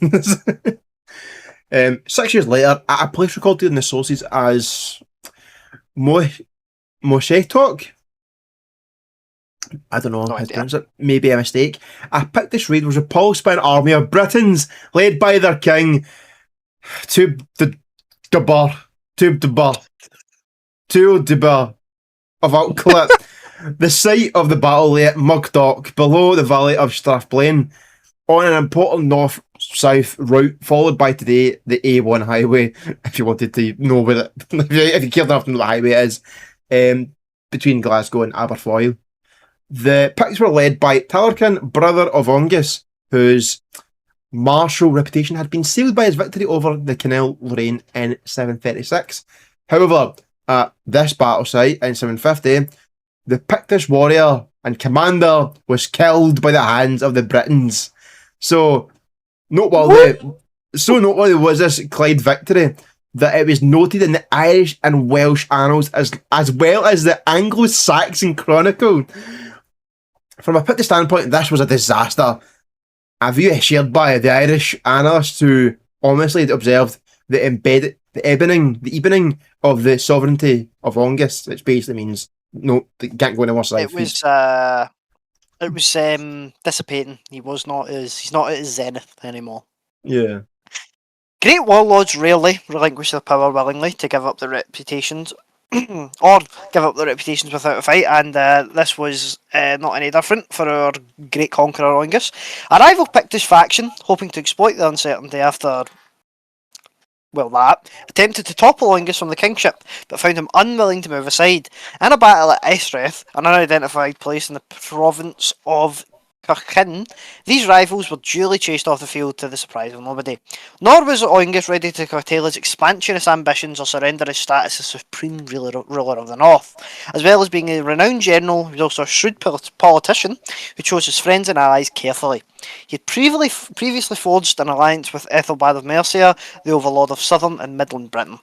6 years later, at a place recorded in the sources as Moshetok. I don't know how to pronounce it. Maybe a mistake. A Pictish raid was repulsed by an army of Britons led by their king, Tudebar of Altclut. The site of the battle lay at Mugdock, below the valley of Strife, on an important north-south route, followed by today the A1 highway. If you wanted to know where if you cared enough to know what the highway is, between Glasgow and Aberfoyle. The Picts were led by Talarkan, brother of Angus, whose martial reputation had been sealed by his victory over the Ken Lorraine in 736. However, at this battle site in 750, the Pictish warrior and commander was killed by the hands of the Britons. So, Noteworthy, so noteworthy was this Clyde victory that it was noted in the Irish and Welsh annals as well as the Anglo-Saxon Chronicle. From a Pictish standpoint, this was a disaster. A view shared by the Irish annalists who honestly observed the ebening of the sovereignty of August, which basically means no, you can't go anywhere. It was dissipating. He's not at his zenith anymore. Yeah. Great warlords rarely relinquish their power willingly to give up their reputations, or give up their reputations without a fight, and this was not any different for our great conqueror Oengus. A rival Pictish faction, hoping to exploit the uncertainty after attempted to topple Oengus from the kingship, but found him unwilling to move aside. In a battle at Strife, an unidentified place in the province of Kirkin, these rivals were duly chased off the field to the surprise of nobody. Nor was Oengus ready to curtail his expansionist ambitions or surrender his status as supreme ruler of the North. As well as being a renowned general, he was also a shrewd politician who chose his friends and allies carefully. He had previously forged an alliance with Ethelbald of Mercia, the overlord of southern and midland Britain.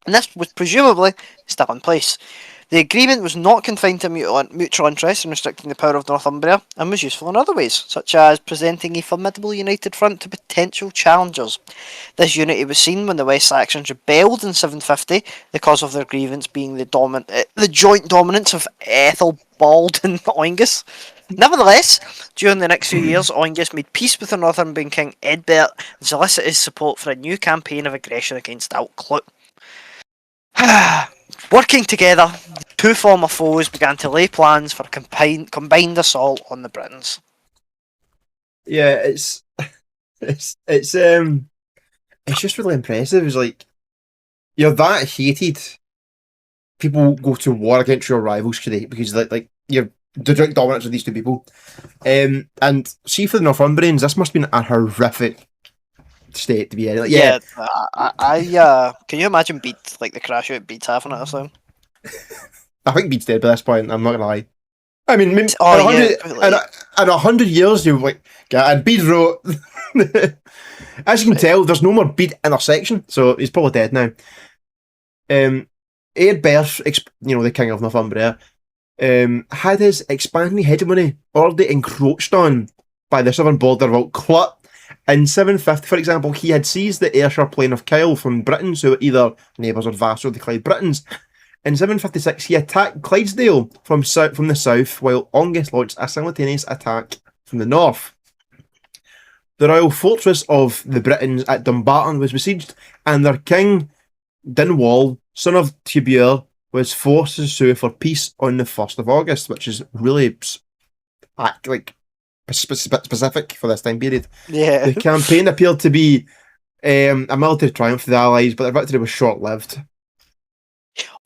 And this was presumably still in place. The agreement was not confined to mutual interests in restricting the power of Northumbria, and was useful in other ways, such as presenting a formidable united front to potential challengers. This unity was seen when the West Saxons rebelled in 750, the cause of their grievance being the joint dominance of Ethelbald and Oengus. Nevertheless, during the next few years, Oengus made peace with the Northumbrian king Eadbert and solicited his support for a new campaign of aggression against Altclut. Working together, the two former foes began to lay plans for a combined assault on the Britons. Yeah, it's just really impressive. It's like you're that hated. People go to war against your rivals today because like you're the joint dominance of these two people. And see, for the Northumbrians, this must have been a horrific state to be in. Like, yeah, I can you imagine Bede, like the crash out Bede's having it or something? I think Bede's dead by this point. I'm not gonna lie. I mean, maybe in 100 years, you're like, and Bede wrote. As you can tell, there's no more Bede intersection, so he's probably dead now. Eadbert, the king of Northumbria, had his expanding hegemony already encroached on by the southern border of Altclut. In 750, for example, he had seized the Ayrshire plain of Kyle from Britons who were either neighbours or vassals of the Clyde Britons. In 756, he attacked Clydesdale from the south, while Aengus launched a simultaneous attack from the north. The royal fortress of the Britons at Dumbarton was besieged, and their king, Dynwald, son of Tubur, was forced to sue for peace on the 1st of August, which is really specific for this time period. Yeah. The campaign appeared to be a military triumph for the Allies, but their victory was short-lived.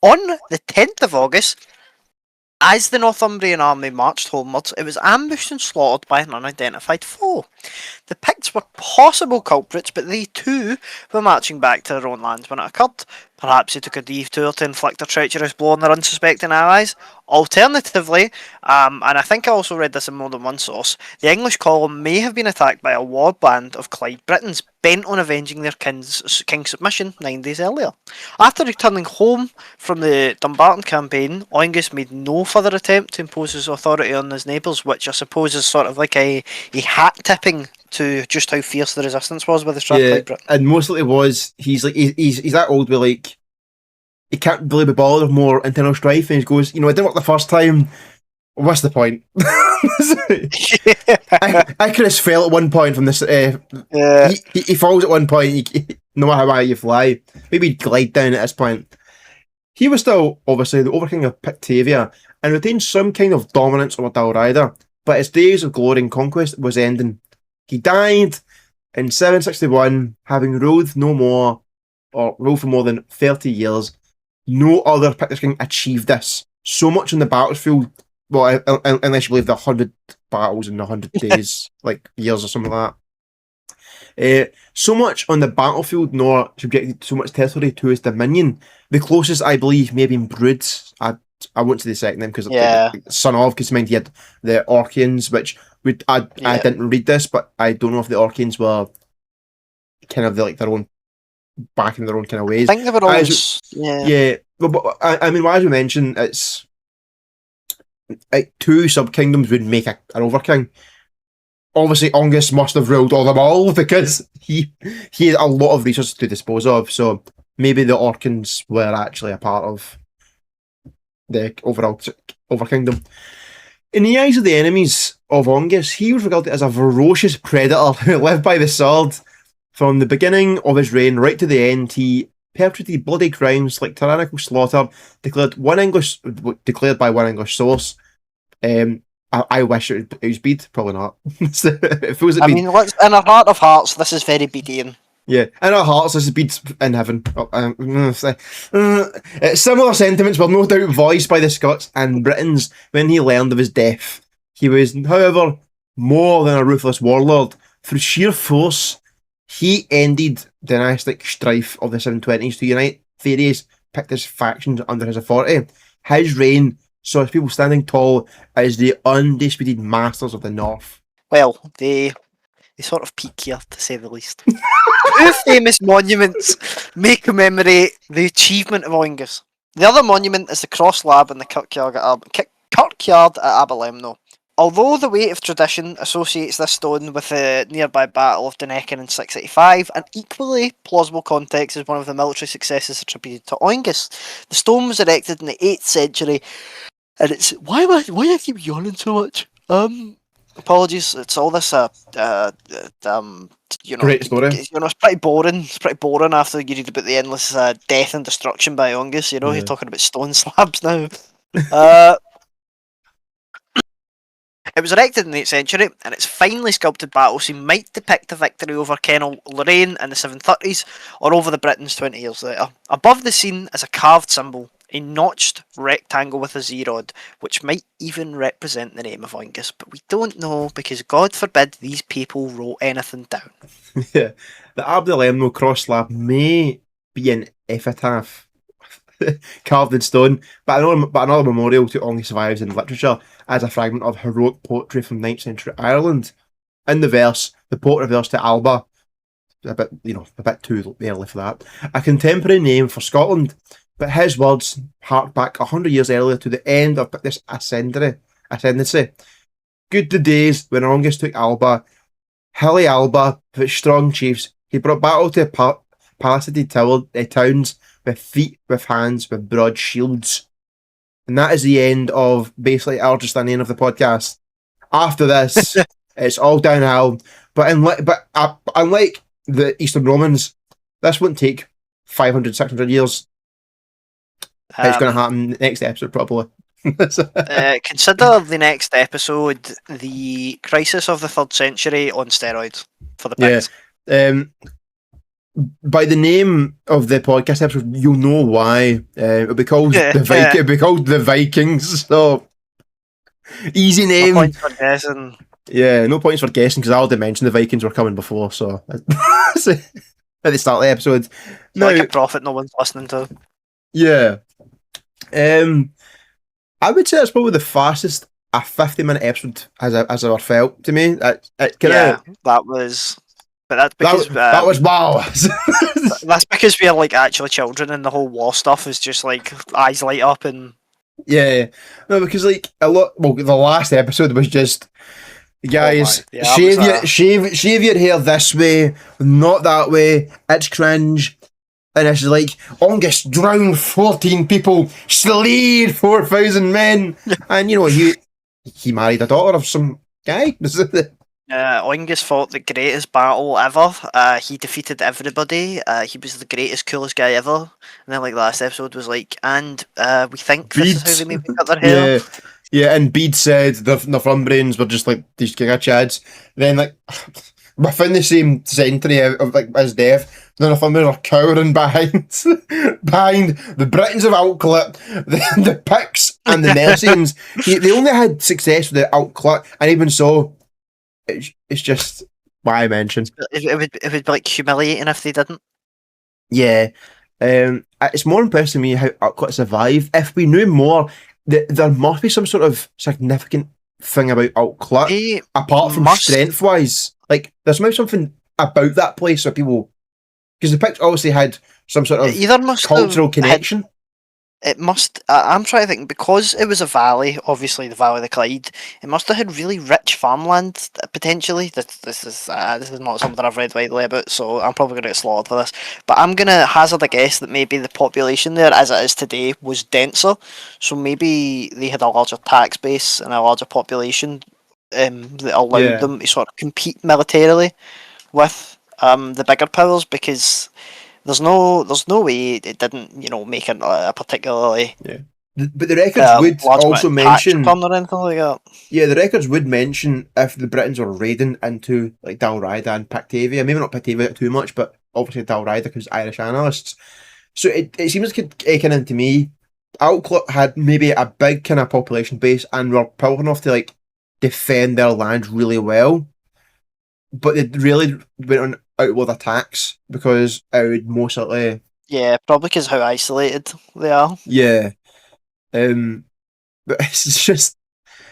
On the 10th of August, as the Northumbrian army marched homewards, it was ambushed and slaughtered by an unidentified foe. The Picts were possible culprits, but they too were marching back to their own lands when it occurred. Perhaps they took a detour to inflict a treacherous blow on their unsuspecting allies. Alternatively, and I think I also read this in more than one source, the English column may have been attacked by a war band of Clyde Britons bent on avenging their king's submission 9 days earlier. After returning home from the Dumbarton campaign, Oengus made no further attempt to impose his authority on his neighbours, which I suppose is sort of like a hat tipping to just how fierce the resistance was with the Strathclyde Britons. And mostly it was he's that old with like he can't really be bothered with more internal strife, and he goes, it didn't work the first time. What's the point? I could have fell at one point from this. He falls at one point. No matter how high you fly, maybe he'd glide down at this point. He was still obviously the overking of Pictavia and retained some kind of dominance over Dalriada, but his days of glory and conquest was ending. He died in 761, having ruled for more than 30 years. No other Pictish king achieved this. So much on the battlefield, well, unless you believe the 100 battles in 100 days, like years or something like that. So much on the battlefield, nor subjected so much territory to his dominion. The closest, I believe, may have been Brood, a I won't say the second name because Yeah. the son of, because he had the Orcians, which I Yeah. didn't read this, but I don't know if the Orcians were kind of like their own, back in their own kind of ways. I think they were always. Yeah, but I mean, as we mentioned, it's like two sub kingdoms would make an overking. Obviously, Ongus must have ruled all them all because he had a lot of resources to dispose of. So maybe the Orcans were actually a part of the overall overkingdom. In the eyes of the enemies of Ongus, he was regarded as a ferocious predator who lived by the sword. From the beginning of his reign right to the end, he perpetrated bloody crimes like tyrannical slaughter, declared by one English source. I wish it was Bede, probably not. If it was I mean, in our heart of hearts, this is very Bedean. Yeah, in our hearts, this is Bede in heaven. Similar sentiments were no doubt voiced by the Scots and Britons when he learned of his death. He was, however, more than a ruthless warlord. Through sheer force, he ended dynastic strife of the 720s to unite various Pictish factions under his authority. His reign saw his people standing tall as the undisputed masters of the North. Well, they sort of peak here, to say the least. Two famous monuments may commemorate the achievement of Oingus. The other monument is the Cross Slab in the Kirkyard at Aberlemno. Although the weight of tradition associates this stone with the nearby Battle of Duneccan in 685, an equally plausible context is one of the military successes attributed to Oingus. The stone was erected in the 8th century, and it's why I keep yawning so much? Apologies, it's all this Great story. It's pretty boring. It's pretty boring after you read about the endless death and destruction by Ongus. You're talking about stone slabs now. It was erected in the 8th century, and its finely sculpted battle scene might depict a victory over Kenil Lorraine in the 730s, or over the Britons 20 years later. Above the scene is a carved symbol, a notched rectangle with a Z-rod, which might even represent the name of Oingus, but we don't know because God forbid these people wrote anything down. Yeah, the Aberlemno cross slab may be an epitaph carved in stone, but another memorial to Ongi survives in literature as a fragment of heroic poetry from 9th century Ireland. In the verse, the poet refers to Alba, a bit too early for that, a contemporary name for Scotland, but his words hark back 100 years earlier to the end of this ascendancy. Good the days when Ongus took Alba, hilly Alba, with strong chiefs, he brought battle to palisaded towns, with feet, with hands, with broad shields. And that is the end of basically our Justinian of the podcast. After this, it's all downhill. But unlike the Eastern Romans, this won't take 500, 600 years. It's going to happen next episode, probably. Consider the next episode the Crisis of the 3rd Century on steroids for the Picts. Yeah. By the name of the podcast episode, you'll know why. It'll be called the Vikings. So easy name. No points for guessing. Yeah, no points for guessing because I already mentioned the Vikings were coming before. So at the start of the episode, Like a prophet, no one's listening to. Yeah. I would say it's probably the fastest a 50-minute episode has ever felt to me. That was. But that's because that was wow. That's because we're like actually children, and the whole war stuff is just like eyes light up and. Yeah, no, because like the last episode was just, guys, shave your hair this way, not that way. It's cringe, and it's like Ongus drowned 14 people, slayed 4,000 men, and he married a daughter of some guy. Oingus fought the greatest battle ever. He defeated everybody. He was the greatest, coolest guy ever. And then, like, the last episode was like, and we think this is how they maybe cut their hair. Yeah, and Bede said the Northumbrians were just like these giga chads. Then, like, within the same century of like his death, the Northumbrians are cowering behind the Britons of Outclip, the Picts, and the Mercians. They only had success with the Outclip, and even so. It's just why I mentioned. It would be like humiliating if they didn't. Yeah. It's more impressive to me how Outclip survived. If we knew more there must be some sort of significant thing about Alt-Clut, They apart from must strength-wise. Like, there's maybe something about that place where people... Because the Picts obviously had some sort of either must cultural have had connection. it must. I'm trying to think because it was a valley, obviously the Valley of the Clyde. It must have had really rich farmland potentially. This is not something I've read widely about, so I'm probably going to get slaughtered for this. But I'm going to hazard a guess that maybe the population there, as it is today, was denser. So maybe they had a larger tax base and a larger population that allowed Yeah. them to sort of compete militarily with the bigger powers because there's no way it didn't, make it a particularly Yeah. But the records would large amount also of tax mention... return or anything like that. Yeah, the records would mention if the Britons were raiding into like Dalriada and Pictavia. Maybe not Pictavia too much, but obviously Dalriada because Irish analysts. So it seems like kind of to me, Outclot had maybe a big kind of population base and were powerful enough to like defend their land really well. But they really went on outward attacks because it would most likely... Yeah, probably because how isolated they are. Yeah. But it's just...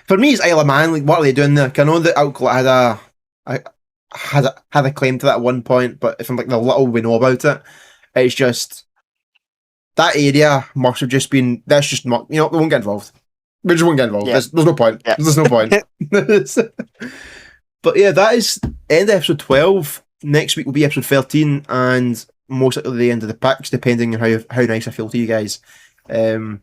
For me, it's Isle of Man. Like, what are they doing there? 'Cause I know that Outclot had a claim to that at one point, but from like the little we know about it, it's just that area must have just been. That's just not. We won't get involved. We just won't get involved. Yeah. There's no point. Yeah. There's no point. But yeah, that is end of episode 12. Next week will be episode 13, and most likely the end of the Picts, depending on how nice I feel to you guys. Or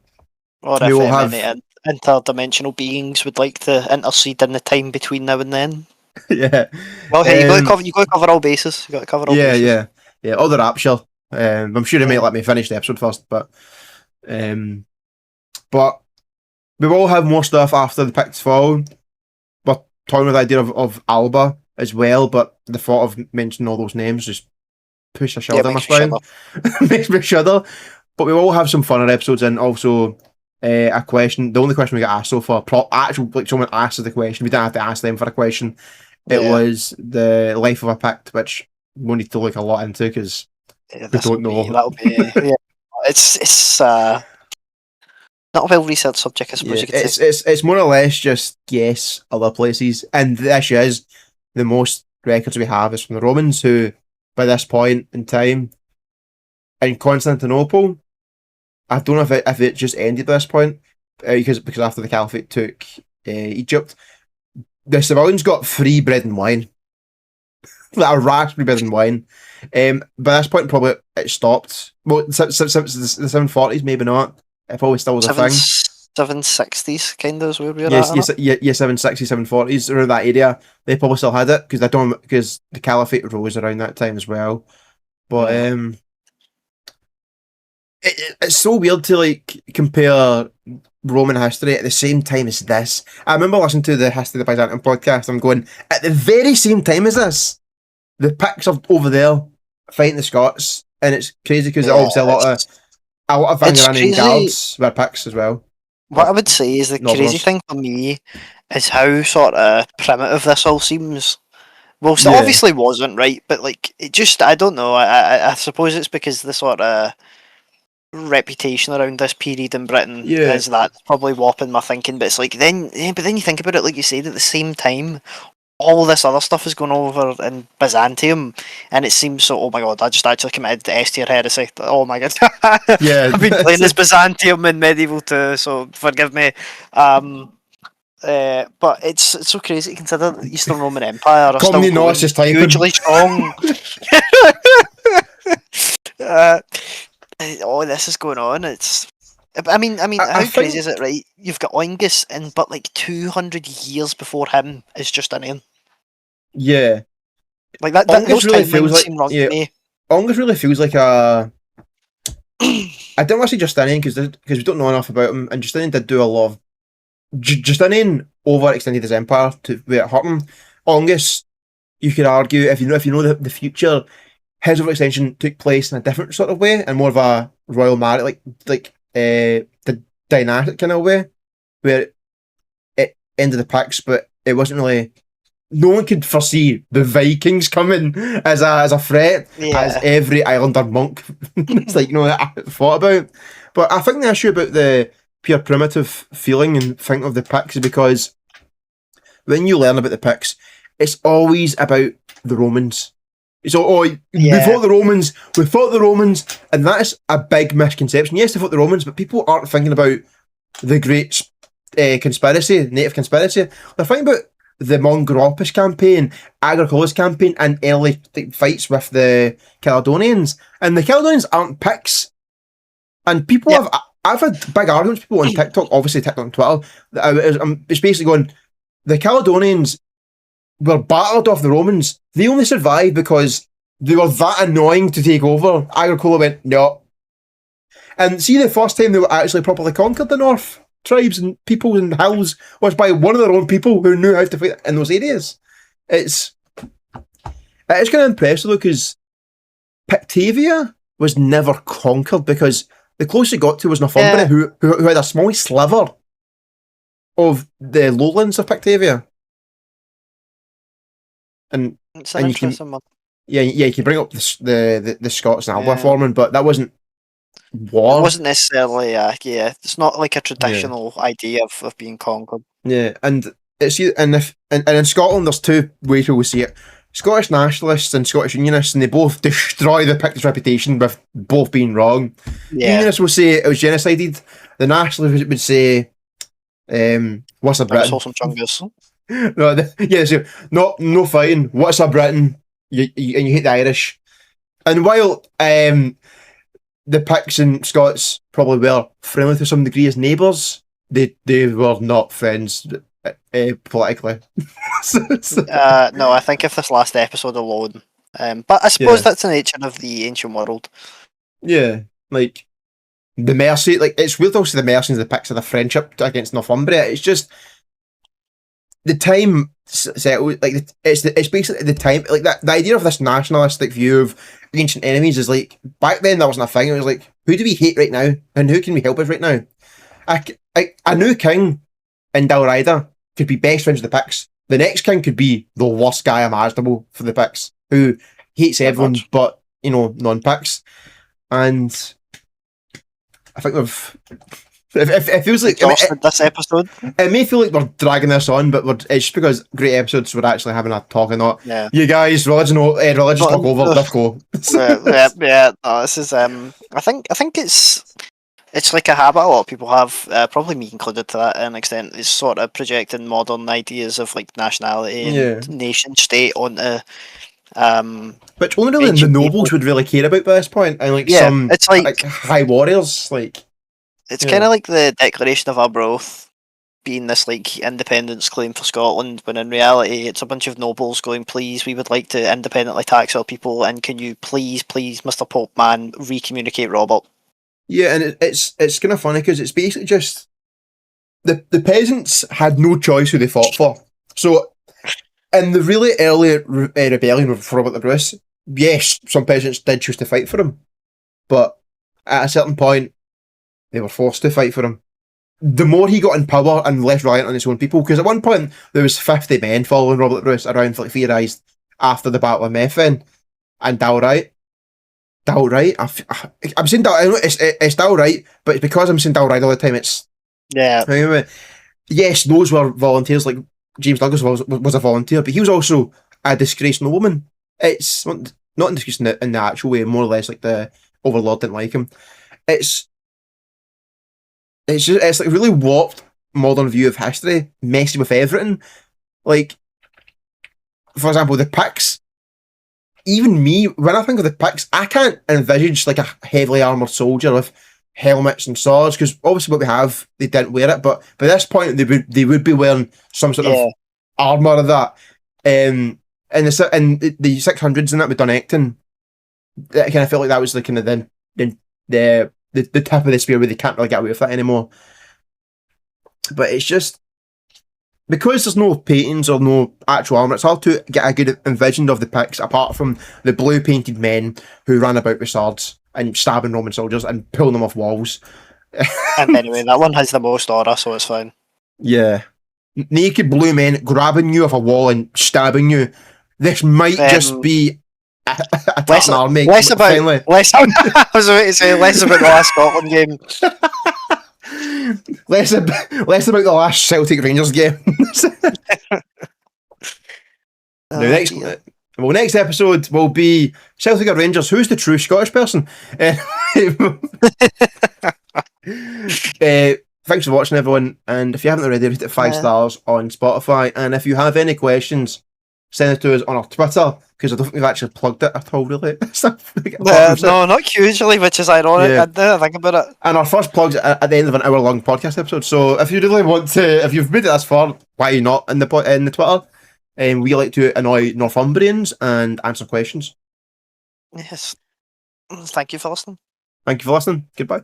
We if will have- any interdimensional beings would like to intercede in the time between now and then. Yeah. Well, hey, you got to cover all bases. You got to cover all Yeah, bases. yeah. All the rapture. I'm sure they may let me finish the episode first, but we will have more stuff after the Picts fall. We're toying with the idea of Alba as well, but the thought of mentioning all those names just push a shudder down my spine. Makes me shudder. But we will have some funner episodes and also a question. The only question we got asked so far, like someone asked us the question. We didn't have to ask them for a question. It was the life of a Pict, which we'll need to look a lot into because we don't know. That'll be yeah. It's not a well researched subject, I suppose you could say. It's more or less just guess other places, and the issue is the most records we have is from the Romans, who by this point in time in Constantinople, I don't know if it just ended at this point because after the Caliphate took Egypt, the civilians got free bread and wine. Like a rash free bread and wine. By this point, probably it stopped. Well, the 740s, maybe not. It probably still was a thing. 760s, kind of, is where we were Yes, at. yeah, 760s, 740s, around that area. They probably still had it because the Caliphate rose around that time as well. But it's so weird to like compare Roman history at the same time as this. I remember listening to the History of the Byzantium podcast. I'm going, at the very same time as this, the Picts are over there fighting the Scots, and it's crazy because obviously a lot of Angevin guards were Picts as well. What I would say is the crazy thing for me is how sort of primitive this all seems. Well, it obviously wasn't, right? But like, it just, I don't know. I suppose it's because the sort of reputation around this period in Britain is that probably warping my thinking. But it's like then you think about it, like you said, at the same time, all this other stuff is going over in Byzantium, and it seems so. Oh my god! I just actually committed the S tier heresy. Oh my god! Yeah, I've been playing as Byzantium in medieval too, so forgive me. But it's so crazy to consider the Eastern Roman Empire are still hugely strong. All this is going on. I mean, how crazy is it, right? You've got Oengus, but like 200 years before him is Justinian. Yeah, like that. Those really feels like seem wrong to me. Oengus really feels like a. I don't want to say Justinian because we don't know enough about him, and Justinian did do a lot of. Justinian overextended his empire to where it hurt him. Oengus, you could argue if you know the future, his overextension took place in a different sort of way, and more of a royal marriage, like the dynastic kind of way, where it ended the Picts, but it wasn't really. No one could foresee the Vikings coming as a threat, as every islander monk it's like I thought about. But I think the issue about the pure primitive feeling and think of the Picts, because when you learn about the Picts, it's always about the Romans. So, we fought the Romans, and that's a big misconception. Yes, they fought the Romans, but people aren't thinking about the great native conspiracy. They're thinking about the Mongropus campaign, Agricola's campaign, and early fights with the Caledonians. And the Caledonians aren't Picts. And people I've had big arguments with people on TikTok, obviously TikTok and Twitter, it's basically going, the Caledonians were battered off the Romans. They only survived because they were that annoying to take over. Agricola went, no. And see, the first time they were actually properly conquered the North, tribes and people and hills, was by one of their own people who knew how to fight in those areas. It's kind of impressive, though, because Pictavia was never conquered, because the closest it got to was Northumbria, who had a small sliver of the lowlands of Pictavia. And It's an interesting one. You can bring up the Scots and Alba forming, but that wasn't war. It wasn't necessarily, it's not like a traditional idea of being conquered. Yeah, and it's and in Scotland, there's two ways people see it: Scottish nationalists and Scottish unionists, and they both destroy the Pictish reputation with both being wrong. Yeah. Unionists will say it was genocided. The nationalists would say, "What's a Britain?" Wholesome chungus. No fighting. What's a Britain? And you hate the Irish. And while the Picts and Scots probably were friendly to some degree as neighbours, they were not friends politically. No, I think if this last episode alone. But I suppose that's the nature of the ancient world. Yeah, like the mercy, like it's weird also the mercenaries of the Picts of the friendship against Northumbria. It's just the time settled, like it's basically the time, like that the idea of this nationalistic view of ancient enemies is like, back then that wasn't a thing. It was like, who do we hate right now and who can we help us right now? A new king in Dalriada could be best friends with the Picts. The next king could be the worst guy imaginable for the Picts, who hates everyone but, non-Picts. And I think it feels like this episode. It may feel like we're dragging this on, but it's just because great episodes we're actually having a talk and not. Yeah. You guys, religion talk over. Let's go. No, this is. I think it's like a habit a lot of people have, probably me included to that an extent, is sort of projecting modern ideas of like nationality and nation state onto. Which only really the nobles would really care about by this point, and some it's like high warriors, like. It's kind of like the Declaration of Arbroath being this like independence claim for Scotland, when in reality it's a bunch of nobles going, please, we would like to independently tax our people, and can you please, Mr. Pope man, recommunicate Robert? Yeah, and it's kind of funny because it's basically just the peasants had no choice who they fought for. So in the really early rebellion for Robert the Bruce, yes, some peasants did choose to fight for him, but at a certain point they were forced to fight for him. The more he got in power and less reliant on his own people, because at one point there was 50 men following Robert the Bruce around theorised after the Battle of Methven and Dalright. I'm saying Dalright. It's Dalright, but it's because I'm saying Dalright all the time. Anyway, yes, those were volunteers. Like James Douglas was a volunteer, but he was also a disgraced nobleman. It's not in disgrace in the actual way, more or less like the overlord didn't like him. It's like a really warped modern view of history, messing with everything. Like, for example, the Picts. Even me, when I think of the Picts, I can't envisage like a heavily armoured soldier with helmets and swords, because obviously what we have, they didn't wear it, but by this point they would be wearing some sort of armour of that. In the 600s and that with Dunecton, I kind of felt like that was like kind of the tip of the spear where they can't really get away with that anymore. But it's just because there's no paintings or no actual armour, it's hard to get a good envision of the Picts apart from the blue painted men who ran about with swords and stabbing Roman soldiers and pulling them off walls. And anyway, that one has the most aura, so it's fine. Yeah. Naked blue men grabbing you off a wall and stabbing you. This might just be less about I was about to say less about the last Scotland game. less about the last Celtic Rangers game. Next episode will be Celtic or Rangers. Who's the true Scottish person? Thanks for watching, everyone. And if you haven't already, rate it 5 stars on Spotify. And if you have any questions, send it to us on our Twitter, because I don't think we've actually plugged it at all, really. No, not hugely, which is ironic. Yeah. I didn't think about it. And our first plug's at the end of an hour-long podcast episode. So if you really want to, if you've made it this far, why not in the Twitter? We like to annoy Northumbrians and answer questions. Yes. Thank you for listening. Thank you for listening. Goodbye.